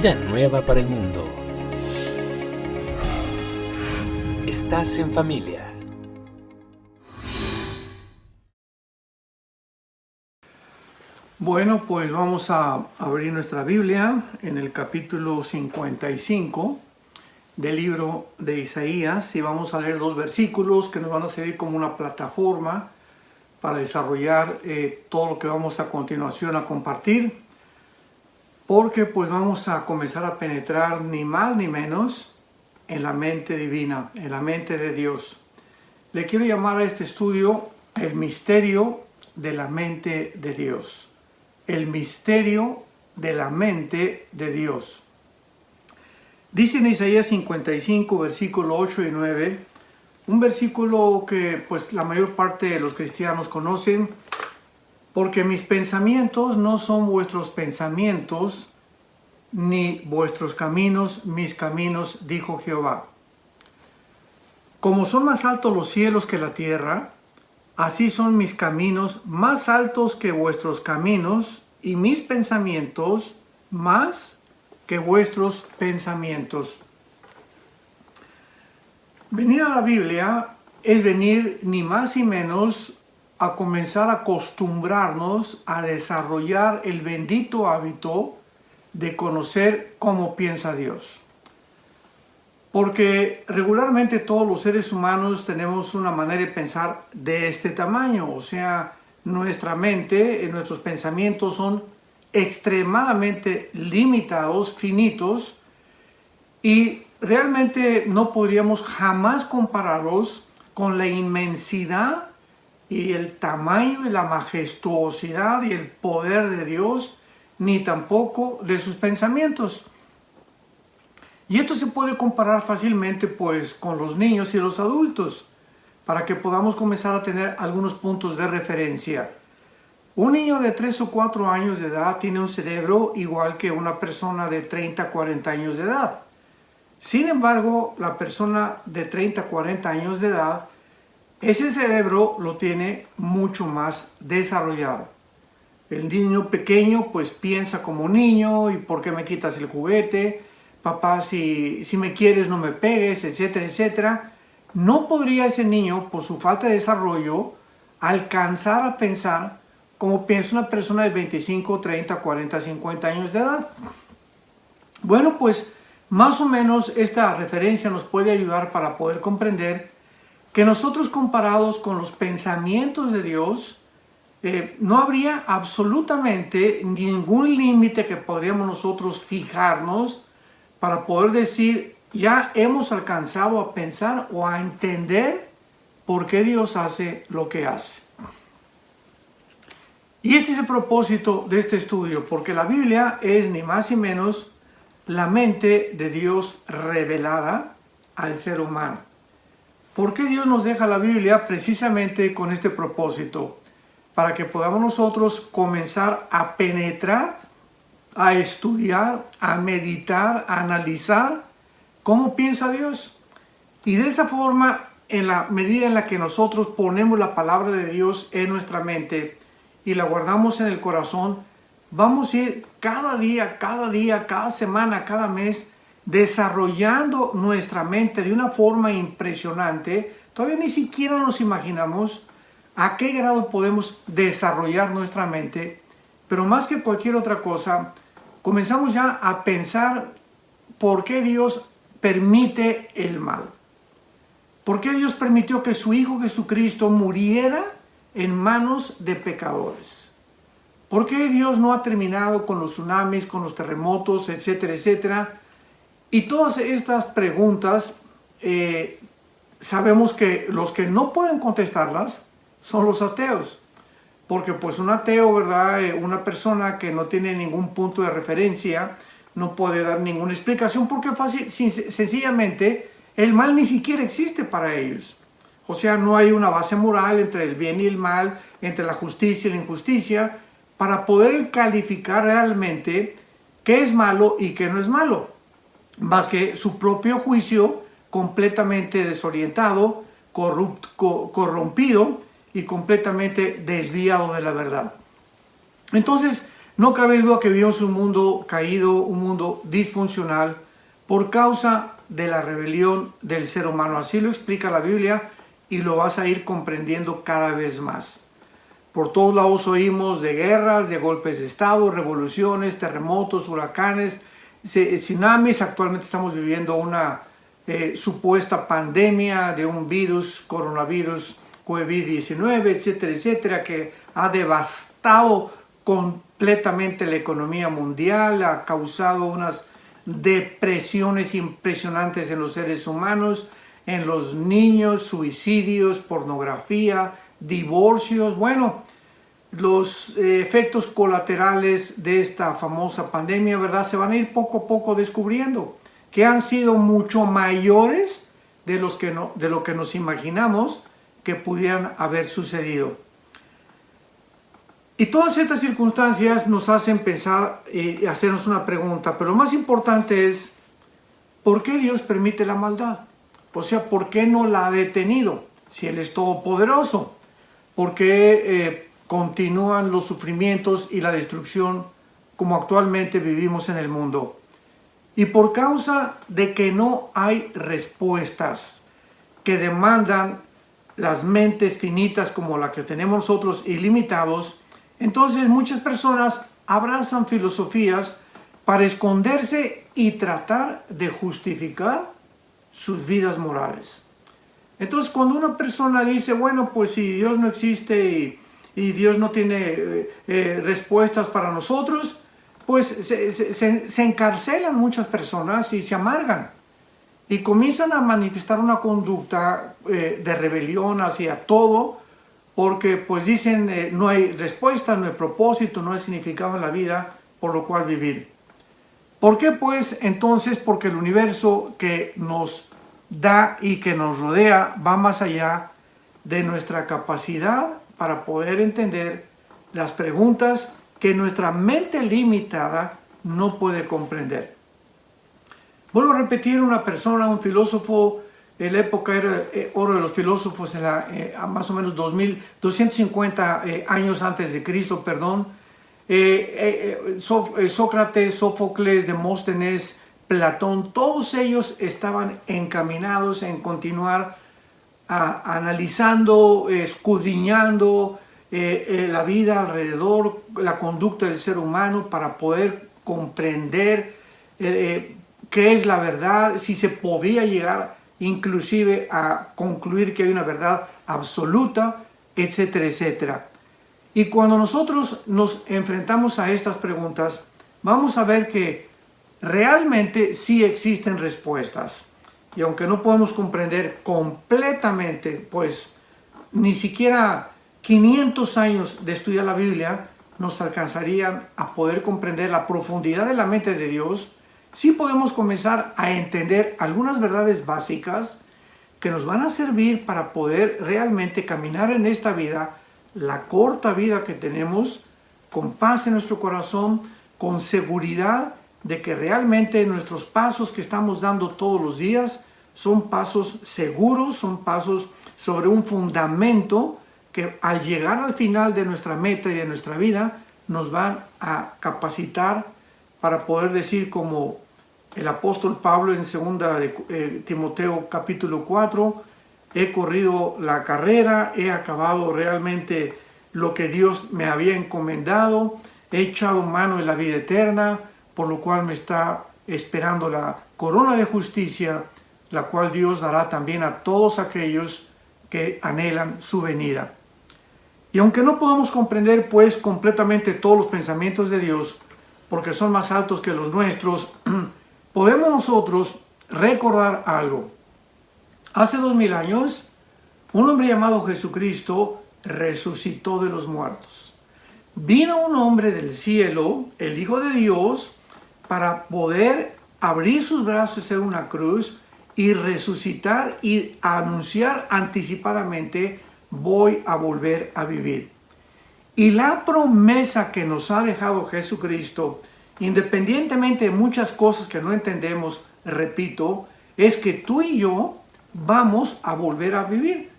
Vida nueva para el mundo. Estás en familia. Bueno, pues vamos a abrir nuestra Biblia en el capítulo 55 del libro de Isaías y vamos a leer dos versículos que nos van a servir como una plataforma para desarrollar todo lo que vamos a continuación a compartir, porque pues vamos a comenzar a penetrar ni más ni menos en la mente divina, en la mente de Dios. Le quiero llamar a este estudio el misterio de la mente de Dios. El misterio de la mente de Dios. Dice en Isaías 55, versículo 8 y 9, un versículo que pues la mayor parte de los cristianos conocen, porque mis pensamientos no son vuestros pensamientos, ni vuestros caminos mis caminos, dijo Jehová. Como son más altos los cielos que la tierra, así son mis caminos más altos que vuestros caminos, y mis pensamientos más que vuestros pensamientos. Venir a la Biblia es venir ni más ni menos a comenzar a acostumbrarnos a desarrollar el bendito hábito de conocer cómo piensa Dios. Porque regularmente todos los seres humanos tenemos una manera de pensar de este tamaño, o sea, nuestra mente, nuestros pensamientos son extremadamente limitados, finitos, y realmente no podríamos jamás compararlos con la inmensidad y el tamaño y la majestuosidad y el poder de Dios, ni tampoco de sus pensamientos. Y esto se puede comparar fácilmente pues con los niños y los adultos, para que podamos comenzar a tener algunos puntos de referencia. Un niño de 3 o 4 años de edad tiene un cerebro igual que una persona de 30 o 40 años de edad. Sin embargo, la persona de 30 o 40 años de edad, ese cerebro lo tiene mucho más desarrollado. El niño pequeño pues piensa como niño, ¿y por qué me quitas el juguete? Papá, si me quieres no me pegues, etcétera, etcétera. No podría ese niño, por su falta de desarrollo, alcanzar a pensar como piensa una persona de 25, 30, 40, 50 años de edad. Bueno, pues más o menos esta referencia nos puede ayudar para poder comprender que nosotros, comparados con los pensamientos de Dios, no habría absolutamente ningún límite que podríamos nosotros fijarnos para poder decir, ya hemos alcanzado a pensar o a entender por qué Dios hace lo que hace. Y este es el propósito de este estudio, porque la Biblia es ni más ni menos la mente de Dios revelada al ser humano. ¿Por qué Dios nos deja la Biblia? Precisamente con este propósito, para que podamos nosotros comenzar a penetrar, a estudiar, a meditar, a analizar cómo piensa Dios. Y de esa forma, en la medida en la que nosotros ponemos la palabra de Dios en nuestra mente y la guardamos en el corazón, vamos a ir cada día, cada semana, cada mes, desarrollando nuestra mente de una forma impresionante. Todavía ni siquiera nos imaginamos a qué grado podemos desarrollar nuestra mente, pero más que cualquier otra cosa, comenzamos ya a pensar por qué Dios permite el mal. ¿Por qué Dios permitió que su Hijo Jesucristo muriera en manos de pecadores? ¿Por qué Dios no ha terminado con los tsunamis, con los terremotos, etcétera, etcétera? Y todas estas preguntas, sabemos que los que no pueden contestarlas son los ateos. Porque pues un ateo, ¿verdad? Una persona que no tiene ningún punto de referencia, no puede dar ninguna explicación, porque sencillamente el mal ni siquiera existe para ellos. O sea, no hay una base moral entre el bien y el mal, entre la justicia y la injusticia, para poder calificar realmente qué es malo y qué no es malo. Más que su propio juicio completamente desorientado, corrompido y completamente desviado de la verdad. Entonces, No cabe duda que vivimos un mundo caído, un mundo disfuncional por causa de la rebelión del ser humano. Así lo explica la Biblia y lo vas a ir comprendiendo cada vez más. Por todos lados oímos de guerras, de golpes de estado, revoluciones, terremotos, huracanes, tsunamis. Actualmente estamos viviendo una supuesta pandemia de un virus, coronavirus, COVID-19, etcétera, etcétera, que ha devastado completamente la economía mundial, ha causado unas depresiones impresionantes en los seres humanos, en los niños, suicidios, pornografía, divorcios. Bueno, los efectos colaterales de esta famosa pandemia, ¿verdad?, se van a ir poco a poco descubriendo, que han sido mucho mayores de lo que nos imaginamos que pudieran haber sucedido. Y todas estas circunstancias nos hacen pensar y hacernos una pregunta, pero lo más importante es, ¿por qué Dios permite la maldad? O sea, ¿por qué no la ha detenido si Él es todopoderoso? ¿Por qué continúan los sufrimientos y la destrucción como actualmente vivimos en el mundo? Y por causa de que no hay respuestas que demandan las mentes finitas como la que tenemos nosotros, ilimitados, entonces muchas personas abrazan filosofías para esconderse y tratar de justificar sus vidas morales. Entonces, cuando una persona dice, bueno, pues si Dios no existe y Dios no tiene respuestas para nosotros, pues se encarcelan muchas personas y se amargan y comienzan a manifestar una conducta de rebelión hacia todo, porque pues dicen no hay respuesta, no hay propósito, no hay significado en la vida por lo cual vivir. ¿Por qué pues? Entonces, porque el universo que nos da y que nos rodea va más allá de nuestra capacidad para poder entender las preguntas que nuestra mente limitada no puede comprender. Vuelvo a repetir, una persona, un filósofo, en la época era oro de los filósofos, más o menos 250 años antes de Cristo, perdón, Sócrates, Sófocles, Demóstenes, Platón, todos ellos estaban encaminados en continuar analizando, escudriñando la vida alrededor, la conducta del ser humano para poder comprender qué es la verdad, si se podía llegar inclusive a concluir que hay una verdad absoluta, etcétera, etcétera. Y cuando nosotros nos enfrentamos a estas preguntas, vamos a ver que realmente sí existen respuestas. Y aunque no podemos comprender completamente, pues ni siquiera 500 años de estudiar la Biblia nos alcanzarían a poder comprender la profundidad de la mente de Dios, sí podemos comenzar a entender algunas verdades básicas que nos van a servir para poder realmente caminar en esta vida, la corta vida que tenemos, con paz en nuestro corazón, con seguridad de que realmente nuestros pasos que estamos dando todos los días son pasos seguros, son pasos sobre un fundamento que al llegar al final de nuestra meta y de nuestra vida nos van a capacitar para poder decir como el apóstol Pablo en 2 de Timoteo capítulo 4, he corrido la carrera, he acabado realmente lo que Dios me había encomendado, he echado mano en la vida eterna, por lo cual me está esperando la corona de justicia, la cual Dios dará también a todos aquellos que anhelan su venida. Y aunque no podemos comprender pues completamente todos los pensamientos de Dios, porque son más altos que los nuestros, podemos nosotros recordar algo. Hace 2000 años, un hombre llamado Jesucristo resucitó de los muertos. Vino un hombre del cielo, el Hijo de Dios, para poder abrir sus brazos en una cruz y resucitar y anunciar anticipadamente, voy a volver a vivir. Y la promesa que nos ha dejado Jesucristo, independientemente de muchas cosas que no entendemos, repito, es que tú y yo vamos a volver a vivir.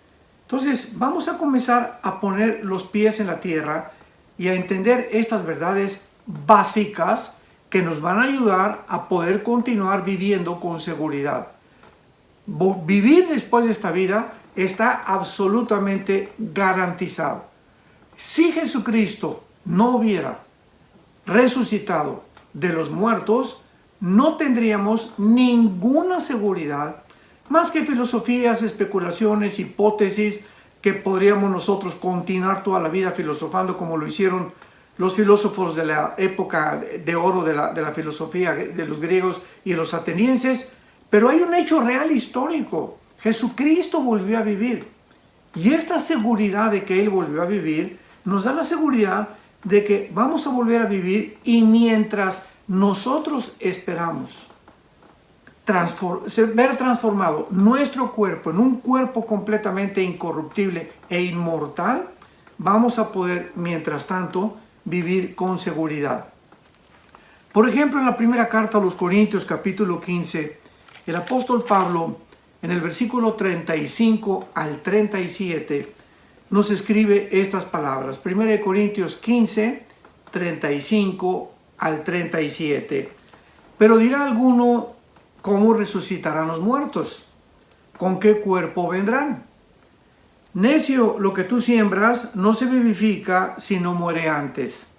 Entonces vamos a comenzar a poner los pies en la tierra y a entender estas verdades básicas que nos van a ayudar a poder continuar viviendo con seguridad. Vivir después de esta vida está absolutamente garantizado. Si Jesucristo no hubiera resucitado de los muertos, no tendríamos ninguna seguridad, más que filosofías, especulaciones, hipótesis, que podríamos nosotros continuar toda la vida filosofando como lo hicieron los filósofos de la época de oro de la filosofía de los griegos y los atenienses. Pero hay un hecho real histórico. Jesucristo volvió a vivir. Y esta seguridad de que Él volvió a vivir nos da la seguridad de que vamos a volver a vivir, y mientras nosotros esperamos ver transformado nuestro cuerpo en un cuerpo completamente incorruptible e inmortal, vamos a poder, mientras tanto, vivir con seguridad. Por ejemplo, en la primera carta a los Corintios, capítulo 15, el apóstol Pablo, en el versículo 35 al 37, nos escribe estas palabras. 1 Corintios 15, 35 al 37. Pero dirá alguno: ¿cómo resucitarán los muertos? ¿Con qué cuerpo vendrán? Necio, lo que tú siembras no se vivifica si no muere antes.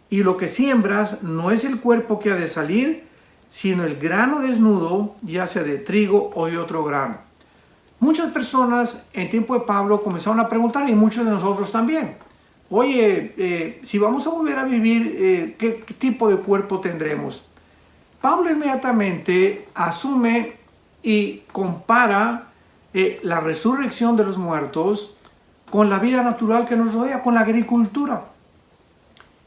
Y lo que siembras no es el cuerpo que ha de salir, sino el grano desnudo, ya sea de trigo o de otro grano. Muchas personas en tiempo de Pablo comenzaron a preguntar, y muchos de nosotros también: oye, si vamos a volver a vivir, ¿qué tipo de cuerpo tendremos? Pablo inmediatamente asume y compara la resurrección de los muertos con la vida natural que nos rodea, con la agricultura.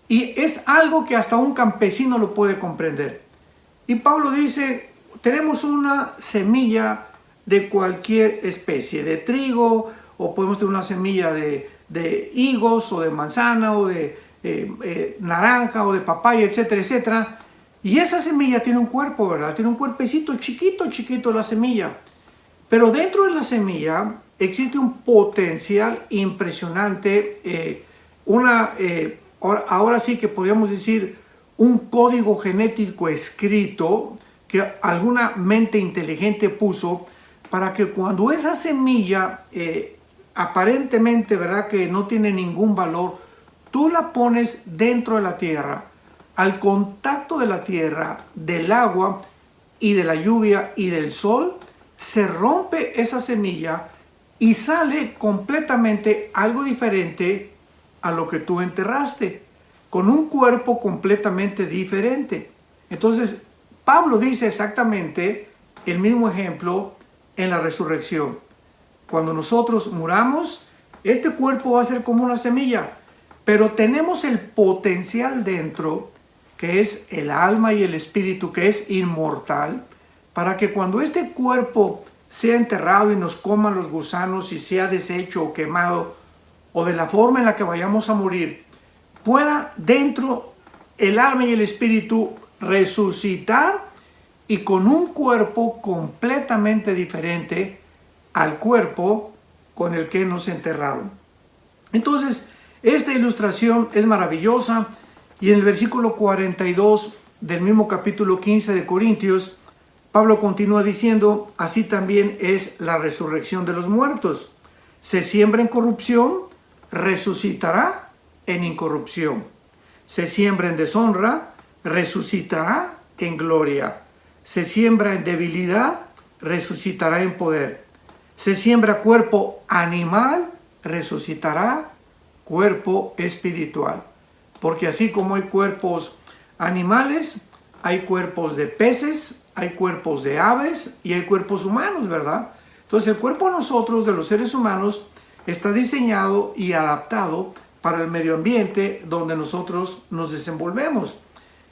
Y es algo que hasta un campesino lo puede comprender. Y Pablo dice: tenemos una semilla de cualquier especie, de trigo, o podemos tener una semilla de higos, o de manzana, o de naranja, o de papaya, etcétera, etcétera. Y esa semilla tiene un cuerpo, ¿verdad? Tiene un cuerpecito chiquito la semilla. Pero dentro de la semilla existe un potencial impresionante, ahora sí que podríamos decir un código genético escrito que alguna mente inteligente puso para que cuando esa semilla aparentemente, ¿verdad?, que no tiene ningún valor, tú la pones dentro de la tierra, al contacto de la tierra, del agua y de la lluvia y del sol, se rompe esa semilla y sale completamente algo diferente a lo que tú enterraste, con un cuerpo completamente diferente. Entonces, Pablo dice exactamente el mismo ejemplo en la resurrección. Cuando nosotros muramos, este cuerpo va a ser como una semilla, pero tenemos el potencial dentro, que es el alma y el espíritu, que es inmortal, para que cuando este cuerpo sea enterrado y nos coman los gusanos y sea deshecho o quemado, o de la forma en la que vayamos a morir, pueda dentro el alma y el espíritu resucitar, y con un cuerpo completamente diferente al cuerpo con el que nos enterraron. Entonces, esta ilustración es maravillosa, y en el versículo 42 del mismo capítulo 15 de Corintios, Pablo continúa diciendo: así también es la resurrección de los muertos. Se siembra en corrupción, resucitará en incorrupción. Se siembra en deshonra, resucitará en gloria. Se siembra en debilidad, resucitará en poder. Se siembra cuerpo animal, resucitará cuerpo espiritual. Porque así como hay cuerpos animales, hay cuerpos de peces, hay cuerpos de aves y hay cuerpos humanos, ¿verdad? Entonces el cuerpo de nosotros, de los seres humanos, está diseñado y adaptado para el medio ambiente donde nosotros nos desenvolvemos.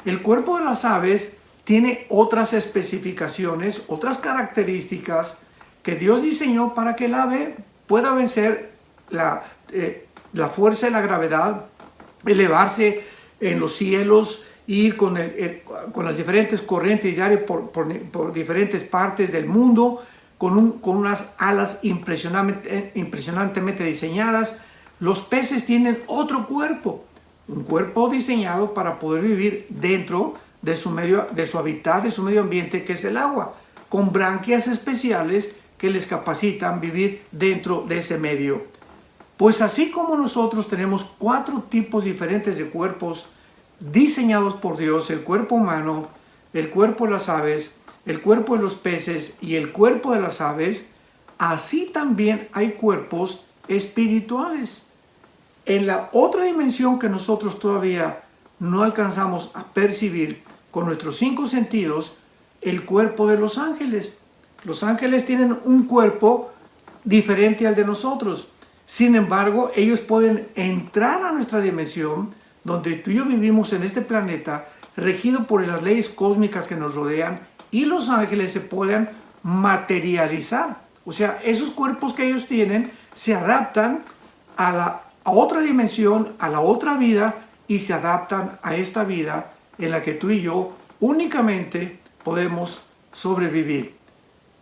El cuerpo de las aves tiene otras especificaciones, otras características que Dios diseñó para que el ave pueda vencer la fuerza de la gravedad, elevarse en los cielos, ir con las diferentes corrientes de aire por diferentes partes del mundo, con unas alas impresionantemente diseñadas. Los peces tienen otro cuerpo, un cuerpo diseñado para poder vivir dentro de su hábitat, de su medio ambiente, que es el agua, con branquias especiales que les capacitan vivir dentro de ese medio. Pues así como nosotros tenemos 4 tipos diferentes de cuerpos diseñados por Dios: el cuerpo humano, el cuerpo de las aves, el cuerpo de los peces y el cuerpo de las aves, así también hay cuerpos espirituales. En la otra dimensión que nosotros todavía no alcanzamos a percibir con nuestros 5 sentidos, el cuerpo de los ángeles. Los ángeles tienen un cuerpo diferente al de nosotros. Sin embargo, ellos pueden entrar a nuestra dimensión, donde tú y yo vivimos en este planeta, regido por las leyes cósmicas que nos rodean, y los ángeles se pueden materializar. O sea, esos cuerpos que ellos tienen se adaptan a otra dimensión, a la otra vida, y se adaptan a esta vida en la que tú y yo únicamente podemos sobrevivir.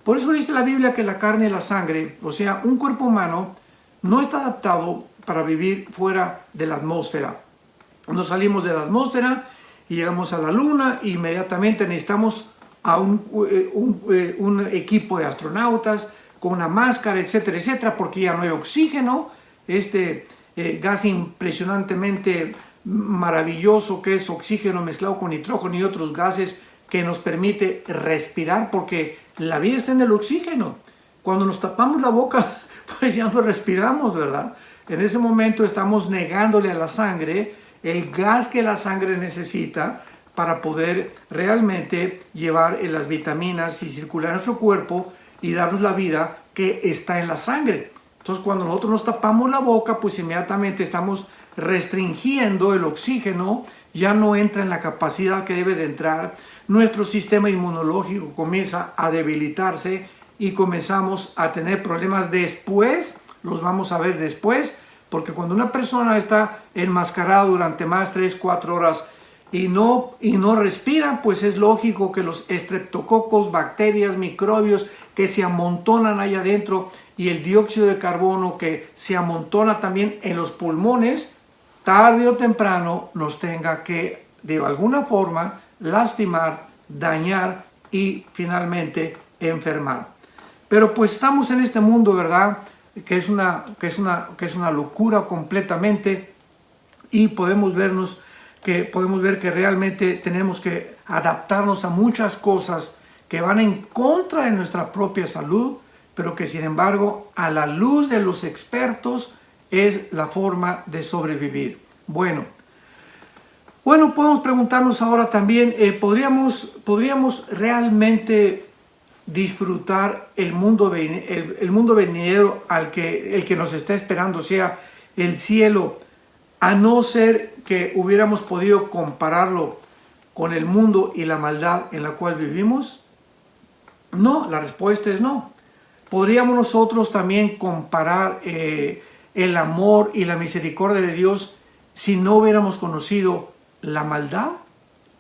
Por eso dice la Biblia que la carne y la sangre, o sea, un cuerpo humano, no está adaptado para vivir fuera de la atmósfera. Nos salimos de la atmósfera y llegamos a la luna e inmediatamente necesitamos a un equipo de astronautas con una máscara, etcétera, etcétera, porque ya no hay oxígeno. Gas impresionantemente maravilloso que es oxígeno mezclado con nitrógeno y otros gases que nos permite respirar, porque la vida está en el oxígeno. Cuando nos tapamos la boca, pues ya no respiramos, ¿verdad? En ese momento estamos negándole a la sangre el gas que la sangre necesita para poder realmente llevar las vitaminas y circular en nuestro cuerpo y darnos la vida que está en la sangre. Entonces, cuando nosotros nos tapamos la boca, pues inmediatamente estamos restringiendo el oxígeno, ya no entra en la capacidad que debe de entrar, nuestro sistema inmunológico comienza a debilitarse y comenzamos a tener problemas después, los vamos a ver después, porque cuando una persona está enmascarada durante más 3-4 horas y no respira, pues es lógico que los estreptococos, bacterias, microbios que se amontonan allá adentro y el dióxido de carbono que se amontona también en los pulmones, tarde o temprano nos tenga que de alguna forma lastimar, dañar y finalmente enfermar. Pero pues estamos en este mundo, ¿verdad?, que es una locura completamente, y podemos ver que realmente tenemos que adaptarnos a muchas cosas que van en contra de nuestra propia salud, pero que sin embargo a la luz de los expertos es la forma de sobrevivir. Bueno, podemos preguntarnos ahora también, ¿podríamos realmente disfrutar el mundo venidero el que nos está esperando, o sea, el cielo, a no ser que hubiéramos podido compararlo con el mundo y la maldad en la cual vivimos? No, la respuesta es no. ¿Podríamos nosotros también comparar el amor y la misericordia de Dios si no hubiéramos conocido la maldad?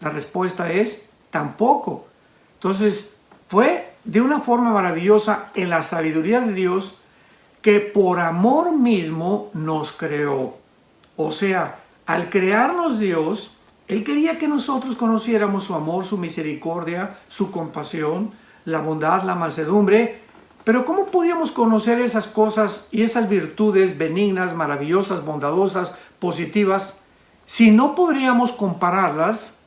La respuesta es tampoco. Entonces, fue de una forma maravillosa en la sabiduría de Dios que por amor mismo nos creó. O sea, al crearnos Dios, Él quería que nosotros conociéramos su amor, su misericordia, su compasión, la bondad, la mansedumbre. Pero ¿cómo podíamos conocer esas cosas y esas virtudes benignas, maravillosas, bondadosas, positivas, si no podríamos compararlas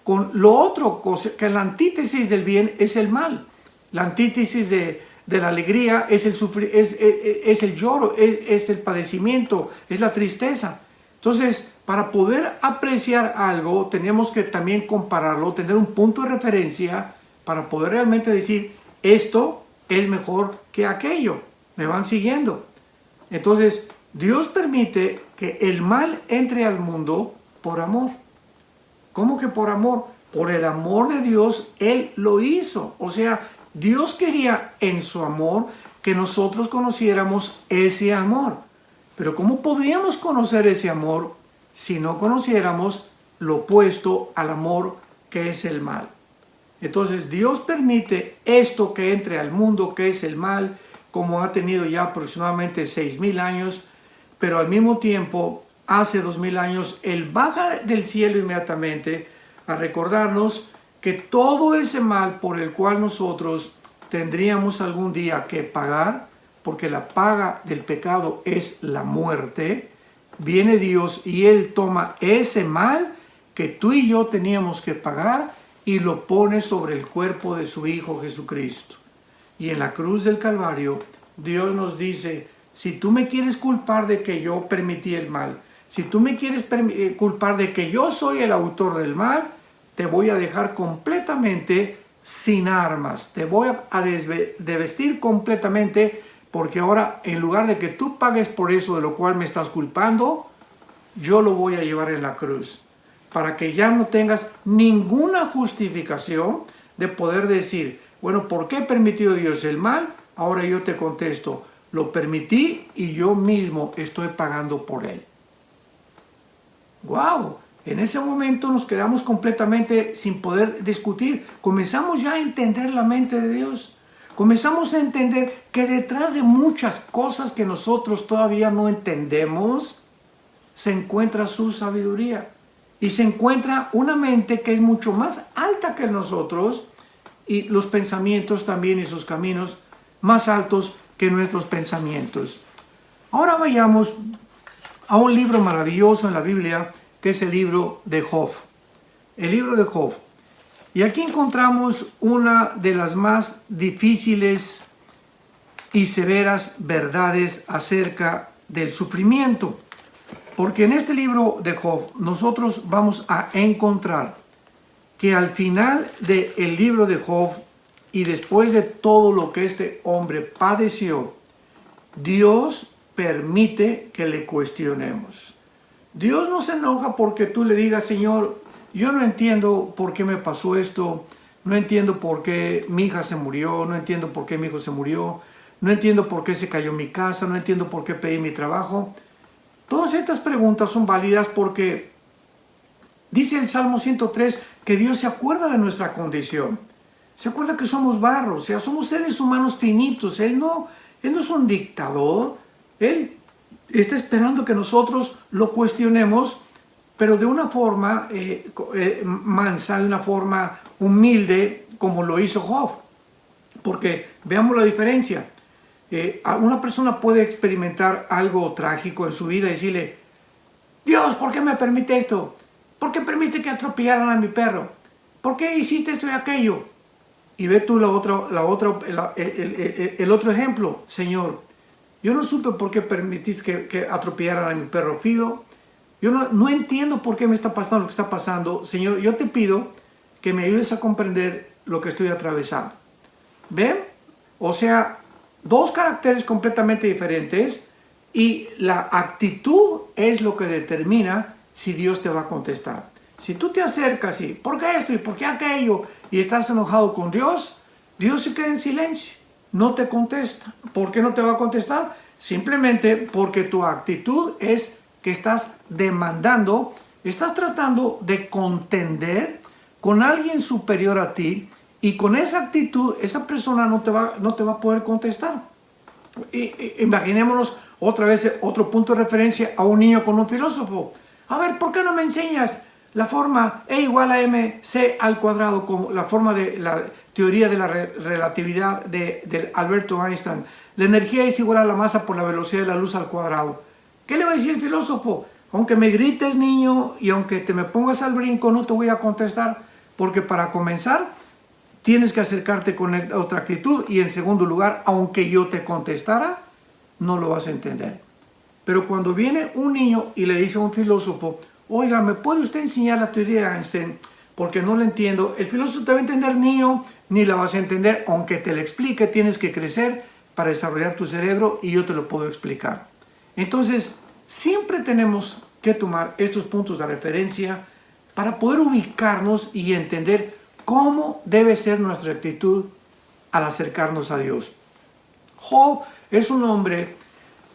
con lo otro, que la antítesis del bien es el mal? La antítesis de la alegría es el lloro, es el padecimiento, es la tristeza. Entonces, para poder apreciar algo, tenemos que también compararlo, tener un punto de referencia para poder realmente decir, esto es mejor que aquello. ¿Me van siguiendo? Entonces, Dios permite que el mal entre al mundo por amor. ¿Cómo que por amor? Por el amor de Dios, Él lo hizo. O sea, Dios quería en su amor que nosotros conociéramos ese amor. Pero ¿cómo podríamos conocer ese amor si no conociéramos lo opuesto al amor, que es el mal? Entonces Dios permite esto que entre al mundo, que es el mal, como ha tenido ya aproximadamente 6,000 años, pero al mismo tiempo hace 2000 años, Él baja del cielo inmediatamente a recordarnos que todo ese mal por el cual nosotros tendríamos algún día que pagar, porque la paga del pecado es la muerte, viene Dios y Él toma ese mal que tú y yo teníamos que pagar y lo pone sobre el cuerpo de su Hijo Jesucristo. Y en la cruz del Calvario, Dios nos dice, si tú me quieres culpar de que yo permití el mal, si tú me quieres culpar de que yo soy el autor del mal, te voy a dejar completamente sin armas, te voy a desvestir completamente, porque ahora en lugar de que tú pagues por eso de lo cual me estás culpando, yo lo voy a llevar en la cruz, para que ya no tengas ninguna justificación de poder decir, bueno, ¿por qué permitió Dios el mal? Ahora yo te contesto, lo permití y yo mismo estoy pagando por él. ¡Wow! En ese momento nos quedamos completamente sin poder discutir. Comenzamos ya a entender la mente de Dios. Comenzamos a entender que detrás de muchas cosas que nosotros todavía no entendemos, se encuentra su sabiduría. Y se encuentra una mente que es mucho más alta que nosotros, y los pensamientos también y sus caminos más altos que nuestros pensamientos. Ahora vayamos a un libro maravilloso en la Biblia, que es el libro de Job. El libro de Job. Y aquí encontramos una de las más difíciles y severas verdades acerca del sufrimiento. Porque en este libro de Job nosotros vamos a encontrar que al final del libro de Job y después de todo lo que este hombre padeció, Dios permite que le cuestionemos. Dios no se enoja porque tú le digas, Señor, yo no entiendo por qué me pasó esto, no entiendo por qué mi hija se murió, no entiendo por qué mi hijo se murió, no entiendo por qué se cayó mi casa, no entiendo por qué pedí mi trabajo. Todas estas preguntas son válidas porque dice el Salmo 103 que Dios se acuerda de nuestra condición. Se acuerda que somos barro, o sea, somos seres humanos finitos. Él no es un dictador. Él está esperando que nosotros lo cuestionemos, pero de una forma mansa, de una forma humilde, como lo hizo Job. Porque veamos la diferencia. Una persona puede experimentar algo trágico en su vida y decirle, Dios, ¿por qué me permite esto? ¿Por qué permite que atropellaran a mi perro? ¿Por qué hiciste esto y aquello? Y ve tú el otro ejemplo. Señor, yo no supe por qué permitiste que atropellaran a mi perro Fido. Yo no entiendo por qué me está pasando lo que está pasando. Señor, yo te pido que me ayudes a comprender lo que estoy atravesando. ¿Ven? O sea, dos caracteres completamente diferentes, y la actitud es lo que determina si Dios te va a contestar. Si tú te acercas y, ¿por qué esto y por qué aquello? Y estás enojado con Dios, Dios se queda en silencio, no te contesta. ¿Por qué no te va a contestar? Simplemente porque tu actitud es que estás demandando, estás tratando de contender con alguien superior a ti, y con esa actitud, esa persona no te va a poder contestar. Imaginémonos otra vez otro punto de referencia a un niño con un filósofo. A ver, ¿por qué no me enseñas la forma E igual a mc al cuadrado, como la forma de la teoría de la relatividad de Alberto Einstein? La energía es igual a la masa por la velocidad de la luz al cuadrado. ¿Qué le va a decir el filósofo? Aunque me grites, niño, y aunque te me pongas al brinco, no te voy a contestar, porque para comenzar tienes que acercarte con otra actitud, y en segundo lugar, aunque yo te contestara, no lo vas a entender. Pero cuando viene un niño y le dice a un filósofo, oiga, ¿me puede usted enseñar la teoría de Einstein? Porque no la entiendo. El filósofo te va a entender, niño, ni la vas a entender, aunque te la explique. Tienes que crecer para desarrollar tu cerebro, y yo te lo puedo explicar. Entonces, siempre tenemos que tomar estos puntos de referencia para poder ubicarnos y entender cómo debe ser nuestra actitud al acercarnos a Dios. Job es un hombre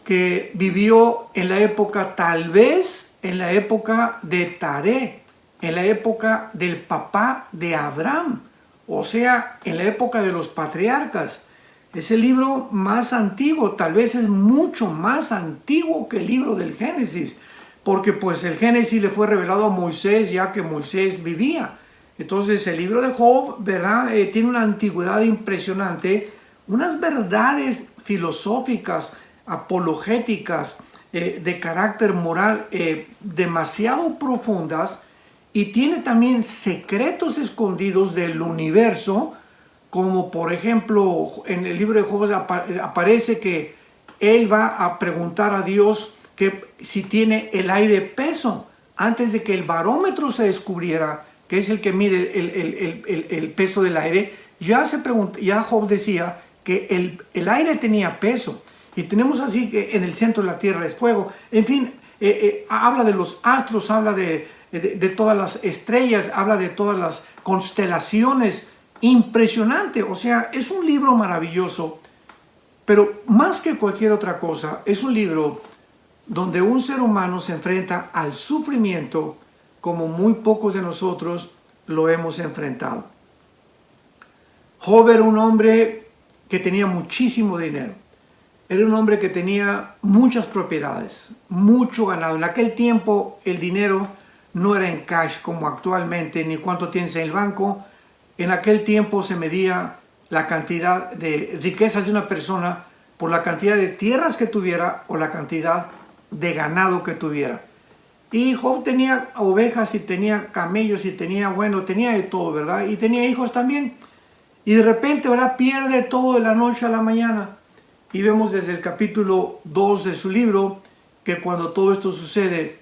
que vivió en la época, tal vez en la época de Taré, en la época del papá de Abraham, o sea, en la época de los patriarcas. Es el libro más antiguo, tal vez es mucho más antiguo que el libro del Génesis, porque pues el Génesis le fue revelado a Moisés ya que Moisés vivía. Entonces el libro de Job, ¿verdad? Tiene una antigüedad impresionante, unas verdades filosóficas, apologéticas, de carácter moral demasiado profundas, y tiene también secretos escondidos del universo, como por ejemplo en el libro de Job aparece que él va a preguntar a Dios que si tiene el aire peso, antes de que el barómetro se descubriera, que es el que mide el peso del aire. Ya Job decía que el aire tenía peso, y tenemos así que en el centro de la tierra es fuego. En fin, habla de los astros, habla de todas las estrellas, habla de todas las constelaciones. Impresionante, o sea, es un libro maravilloso, pero más que cualquier otra cosa, es un libro donde un ser humano se enfrenta al sufrimiento como muy pocos de nosotros lo hemos enfrentado. Job era un hombre que tenía muchísimo dinero. Era un hombre que tenía muchas propiedades, mucho ganado. En aquel tiempo el dinero no era en cash como actualmente, ni cuánto tienes en el banco. En aquel tiempo se medía la cantidad de riquezas de una persona por la cantidad de tierras que tuviera o la cantidad de ganado que tuviera. Y Job tenía ovejas y tenía camellos y tenía de todo, ¿verdad? Y tenía hijos también. Y de repente, ¿verdad? Pierde todo de la noche a la mañana. Y vemos desde el capítulo 2 de su libro que cuando todo esto sucede,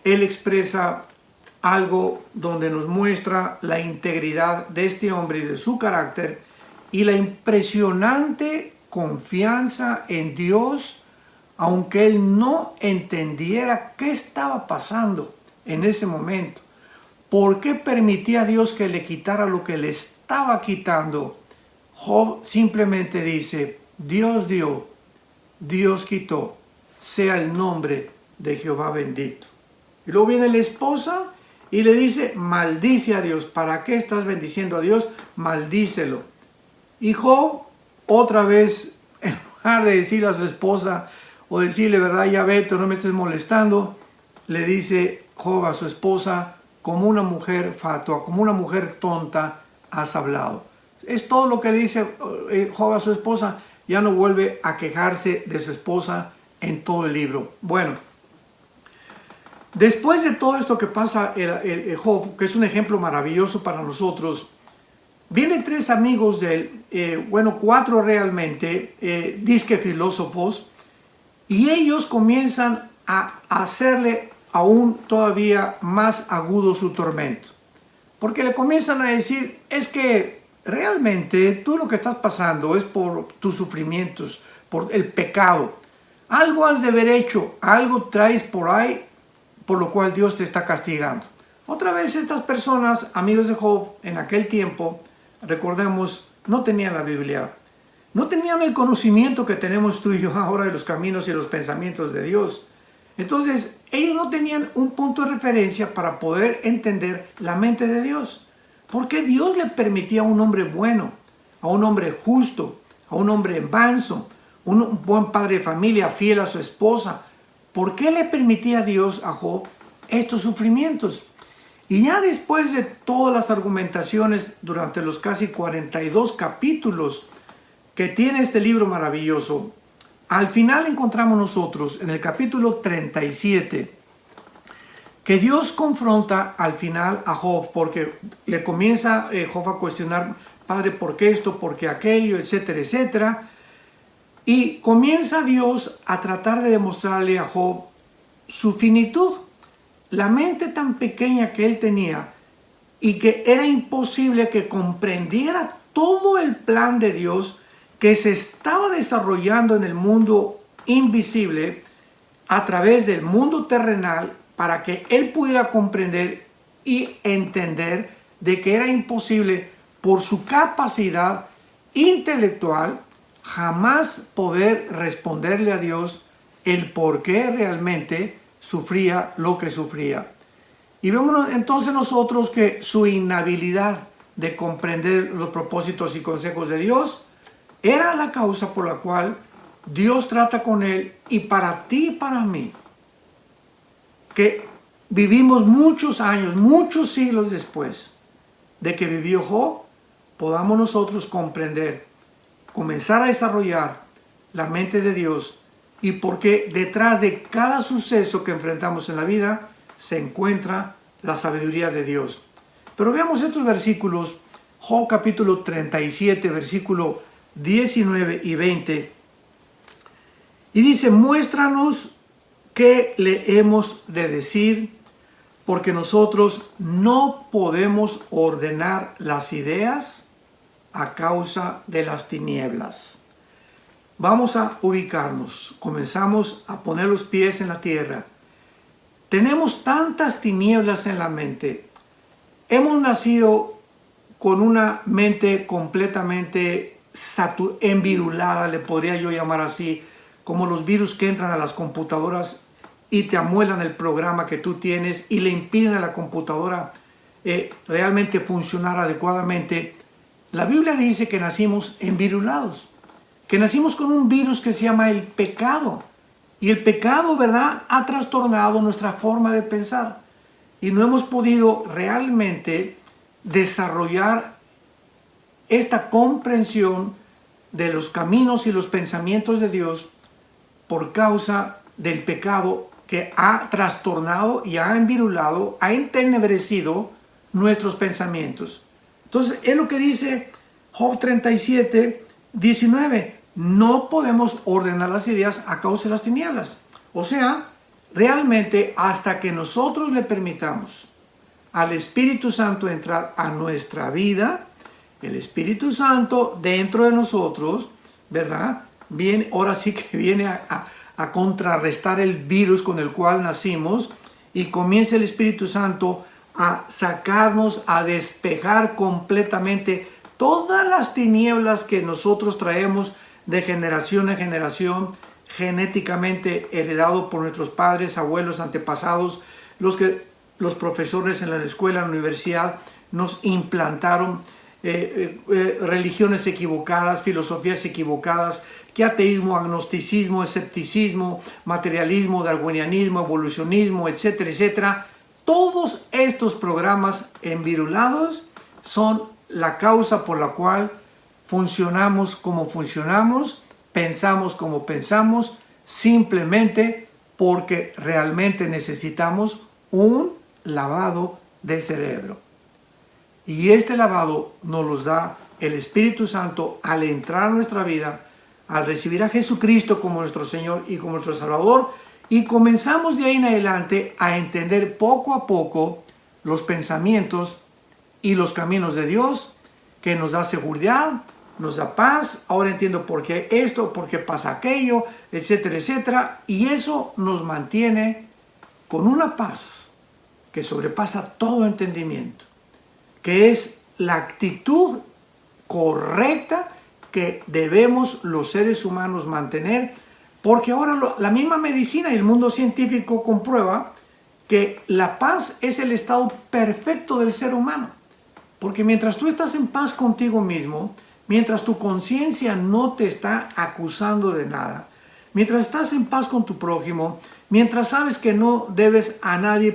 él expresa algo donde nos muestra la integridad de este hombre y de su carácter y la impresionante confianza en Dios, aunque él no entendiera qué estaba pasando en ese momento. ¿Por qué permitía a Dios que le quitara lo que le estaba quitando? Job simplemente dice: Dios dio, Dios quitó, sea el nombre de Jehová bendito. Y luego viene la esposa y le dice: maldice a Dios. ¿Para qué estás bendiciendo a Dios? Maldícelo. Y Job, otra vez, en lugar de decirle a su esposa o decirle, verdad, ya vete, no me estés molestando, le dice Job a su esposa: como una mujer fatua, como una mujer tonta has hablado. Es todo lo que le dice Job a su esposa. Ya no vuelve a quejarse de su esposa en todo el libro. Bueno, después de todo esto que pasa el Job, que es un ejemplo maravilloso para nosotros, vienen tres amigos de él, 4 realmente, disque filósofos, y ellos comienzan a hacerle aún todavía más agudo su tormento. Porque le comienzan a decir: es que realmente tú lo que estás pasando es por tus sufrimientos, por el pecado. Algo has de haber hecho, algo traes por ahí, por lo cual Dios te está castigando. Otra vez estas personas, amigos de Job, en aquel tiempo, recordemos, no tenían la Biblia. No tenían el conocimiento que tenemos tú y yo ahora de los caminos y los pensamientos de Dios. Entonces, ellos no tenían un punto de referencia para poder entender la mente de Dios. ¿Por qué Dios le permitía a un hombre bueno, a un hombre justo, a un hombre manso, un buen padre de familia, fiel a su esposa? ¿Por qué le permitía a Dios a Job estos sufrimientos? Y ya después de todas las argumentaciones durante los casi 42 capítulos que tiene este libro maravilloso, al final encontramos nosotros en el capítulo 37 que Dios confronta al final a Job, porque le comienza Job a cuestionar: Padre, ¿por qué esto? ¿Por qué aquello? Etcétera, etcétera. Y comienza Dios a tratar de demostrarle a Job su finitud, la mente tan pequeña que él tenía y que era imposible que comprendiera todo el plan de Dios que se estaba desarrollando en el mundo invisible a través del mundo terrenal, para que él pudiera comprender y entender de que era imposible por su capacidad intelectual jamás poder responderle a Dios el por qué realmente sufría lo que sufría. Y vemos entonces nosotros que su inhabilidad de comprender los propósitos y consejos de Dios era la causa por la cual Dios trata con él y para ti y para mí. que vivimos muchos años, muchos siglos después de que vivió Job, podamos nosotros comprender, comenzar a desarrollar la mente de Dios, y porque detrás de cada suceso que enfrentamos en la vida se encuentra la sabiduría de Dios. Pero veamos estos versículos, Job capítulo 37, versículo 19 y 20, y dice: muéstranos qué le hemos de decir, porque nosotros no podemos ordenar las ideas a causa de las tinieblas. Vamos a ubicarnos, comenzamos a poner los pies en la tierra. Tenemos tantas tinieblas en la mente. Hemos nacido con una mente completamente envirulada, le podría yo llamar así, como los virus que entran a las computadoras y te amuelan el programa que tú tienes y le impiden a la computadora realmente funcionar adecuadamente. La Biblia dice que nacimos envirulados, que nacimos con un virus que se llama el pecado. Y el pecado, ¿verdad?, ha trastornado nuestra forma de pensar. Y no hemos podido realmente desarrollar esta comprensión de los caminos y los pensamientos de Dios por causa del pecado que ha trastornado y ha envirulado, ha entenebrecido nuestros pensamientos. Entonces, es lo que dice Job 37, 19. No podemos ordenar las ideas a causa de las tinieblas. O sea, realmente hasta que nosotros le permitamos al Espíritu Santo entrar a nuestra vida, el Espíritu Santo dentro de nosotros, ¿verdad?, viene, ahora sí que viene a contrarrestar el virus con el cual nacimos, y comienza el Espíritu Santo a sacarnos, a despejar completamente todas las tinieblas que nosotros traemos de generación en generación, genéticamente heredado por nuestros padres, abuelos, antepasados, los profesores en la escuela, en la universidad, nos implantaron religiones equivocadas, filosofías equivocadas, que ateísmo, agnosticismo, escepticismo, materialismo, darwinianismo, evolucionismo, etcétera, etcétera. Todos estos programas envirulados son la causa por la cual funcionamos como funcionamos, pensamos como pensamos, simplemente porque realmente necesitamos un lavado de cerebro. Y este lavado nos lo da el Espíritu Santo al entrar a nuestra vida, al recibir a Jesucristo como nuestro Señor y como nuestro Salvador, y comenzamos de ahí en adelante a entender poco a poco los pensamientos y los caminos de Dios, que nos da seguridad, nos da paz. Ahora entiendo por qué esto, por qué pasa aquello, etcétera, etcétera. Y eso nos mantiene con una paz que sobrepasa todo entendimiento, que es la actitud correcta que debemos los seres humanos mantener, porque ahora la misma medicina y el mundo científico comprueba que la paz es el estado perfecto del ser humano. Porque mientras tú estás en paz contigo mismo, mientras tu conciencia no te está acusando de nada, mientras estás en paz con tu prójimo, mientras sabes que no debes a nadie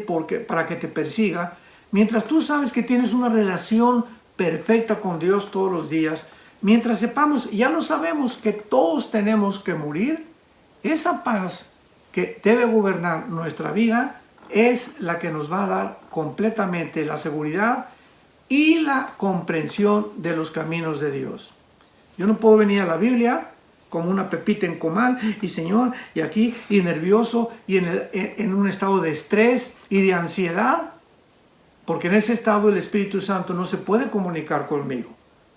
para que te persiga, mientras tú sabes que tienes una relación perfecta con Dios todos los días, mientras sepamos, ya lo sabemos, que todos tenemos que morir, esa paz que debe gobernar nuestra vida es la que nos va a dar completamente la seguridad y la comprensión de los caminos de Dios. Yo no puedo venir a la Biblia como una pepita en comal y Señor, y aquí, y nervioso, y en un estado de estrés y de ansiedad, porque en ese estado el Espíritu Santo no se puede comunicar conmigo.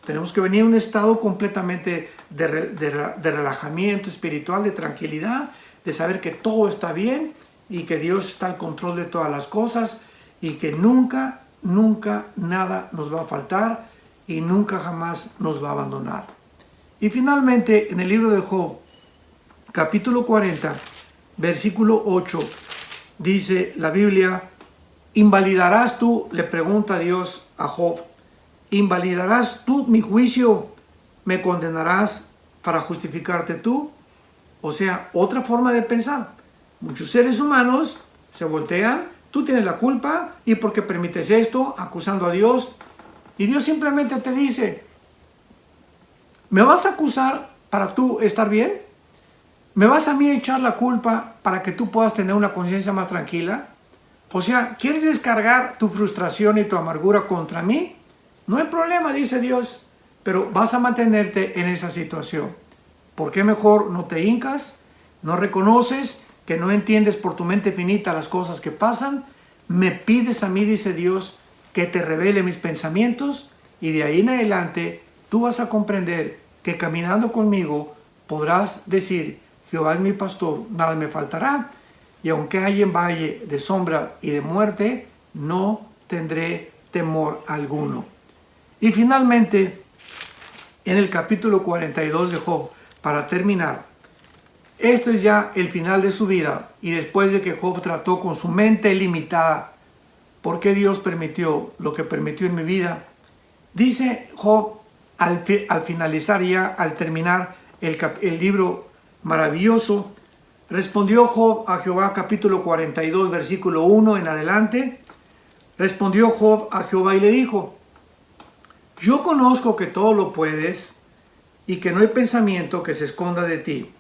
Tenemos que venir a un estado completamente de relajamiento espiritual, de tranquilidad, de saber que todo está bien y que Dios está al control de todas las cosas y que nunca nada nos va a faltar y nunca jamás nos va a abandonar. Y finalmente, en el libro de Job, capítulo 40, versículo 8, dice la Biblia: ¿invalidarás tú, le pregunta Dios a Job, invalidarás tú mi juicio, me condenarás para justificarte tú? O sea, otra forma de pensar. Muchos seres humanos se voltean, tú tienes la culpa y porque permites esto, acusando a Dios. Y Dios simplemente te dice, ¿me vas a acusar para tú estar bien? ¿Me vas a mí a echar la culpa para que tú puedas tener una conciencia más tranquila? O sea, ¿quieres descargar tu frustración y tu amargura contra mí? No hay problema, dice Dios, pero vas a mantenerte en esa situación. ¿Por qué mejor no te hincas? ¿No reconoces que no entiendes por tu mente finita las cosas que pasan? Me pides a mí, dice Dios, que te revele mis pensamientos y de ahí en adelante tú vas a comprender que caminando conmigo podrás decir, Jehová es mi pastor, nada me faltará. Y aunque haya en valle de sombra y de muerte, no tendré temor alguno. Y finalmente, en el capítulo 42 de Job, para terminar, esto es ya el final de su vida y después de que Job trató con su mente limitada, ¿por qué Dios permitió lo que permitió en mi vida? Dice Job al finalizar ya, al terminar el libro maravilloso, respondió Job a Jehová, capítulo 42, versículo 1 en adelante. Respondió Job a Jehová y le dijo, yo conozco que todo lo puedes y que no hay pensamiento que se esconda de ti.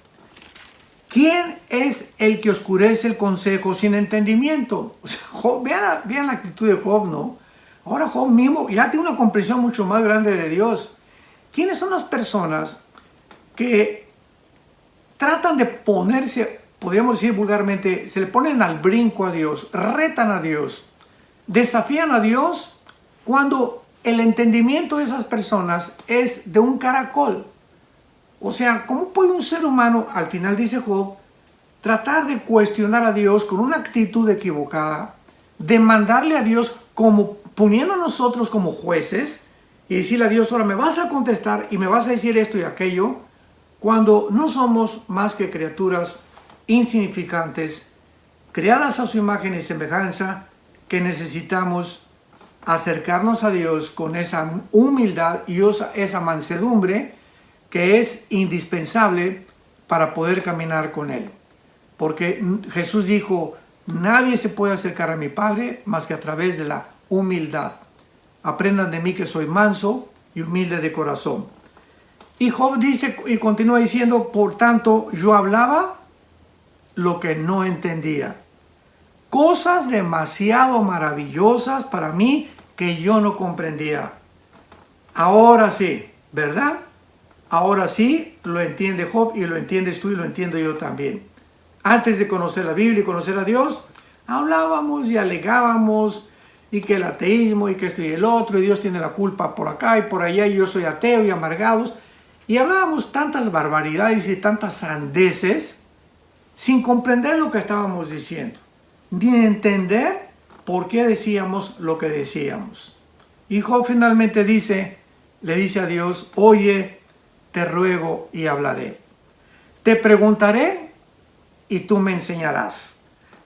¿Quién es el que oscurece el consejo sin entendimiento? O sea, Job, vean la actitud de Job, ¿no? Ahora Job mismo ya tiene una comprensión mucho más grande de Dios. ¿Quiénes son las personas que tratan de ponerse, podríamos decir vulgarmente, se le ponen al brinco a Dios, retan a Dios, desafían a Dios cuando el entendimiento de esas personas es de un caracol? O sea, ¿cómo puede un ser humano, al final dice Job, tratar de cuestionar a Dios con una actitud equivocada, demandarle a Dios como poniendo a nosotros como jueces y decirle a Dios, ahora me vas a contestar y me vas a decir esto y aquello, cuando no somos más que criaturas insignificantes, creadas a su imagen y semejanza, que necesitamos acercarnos a Dios con esa humildad y esa mansedumbre que es indispensable para poder caminar con Él. Porque Jesús dijo, nadie se puede acercar a mi Padre más que a través de la humildad. Aprendan de mí que soy manso y humilde de corazón. Y Job dice y continúa diciendo, por tanto, yo hablaba lo que no entendía. Cosas demasiado maravillosas para mí que yo no comprendía. Ahora sí, ¿verdad? Ahora sí lo entiende Job y lo entiendes tú y lo entiendo yo también. Antes de conocer la Biblia y conocer a Dios, hablábamos y alegábamos y que el ateísmo y que esto y el otro y Dios tiene la culpa por acá y por allá y yo soy ateo y amargados. Y hablábamos tantas barbaridades y tantas sandeces sin comprender lo que estábamos diciendo, ni entender por qué decíamos lo que decíamos. Y Job finalmente le dice a Dios, oye, te ruego y hablaré. Te preguntaré y tú me enseñarás.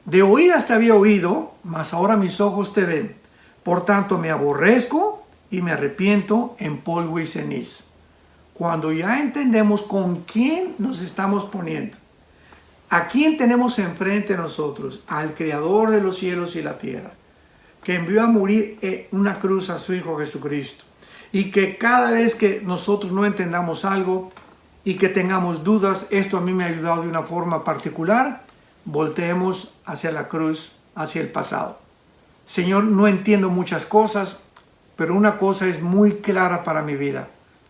De oídas te había oído, mas ahora mis ojos te ven. Por tanto me aborrezco y me arrepiento en polvo y ceniz. Cuando ya entendemos con quién nos estamos poniendo, a quién tenemos enfrente de nosotros, al Creador de los cielos y la tierra, que envió a morir en una cruz a su Hijo Jesucristo, y que cada vez que nosotros no entendamos algo y que tengamos dudas, esto a mí me ha ayudado de una forma particular, volteemos hacia la cruz, hacia el pasado. Señor, no entiendo muchas cosas, pero una cosa es muy clara para mi vida.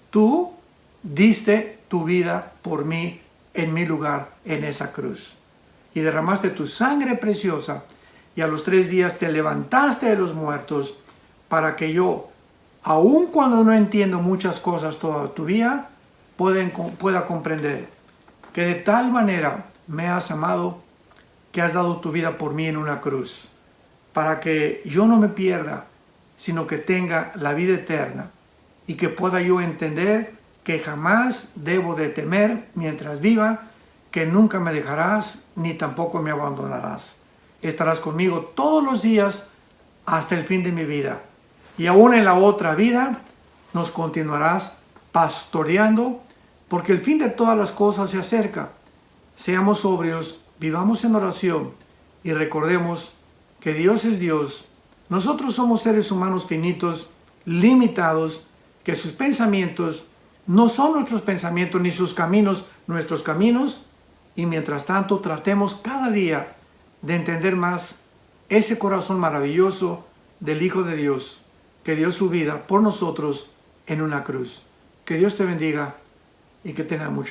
Tú diste tu vida por mí en mi lugar en esa cruz. Y derramaste tu sangre preciosa y a los 3 días te levantaste de los muertos para que yo, aun cuando no entiendo muchas cosas todavía, pueda comprender que de tal manera me has amado que has dado tu vida por mí en una cruz, para que yo no me pierda, sino que tenga la vida eterna y que pueda yo entender que jamás debo de temer mientras viva, que nunca me dejarás ni tampoco me abandonarás. Estarás conmigo todos los días hasta el fin de mi vida. Y aún en la otra vida nos continuarás pastoreando, porque el fin de todas las cosas se acerca. Seamos sobrios, vivamos en oración y recordemos que Dios es Dios. Nosotros somos seres humanos finitos, limitados, que sus pensamientos no son nuestros pensamientos, ni sus caminos nuestros caminos, y mientras tanto tratemos cada día de entender más ese corazón maravilloso del Hijo de Dios, que dio su vida por nosotros en una cruz. Que Dios te bendiga y que tenga mucho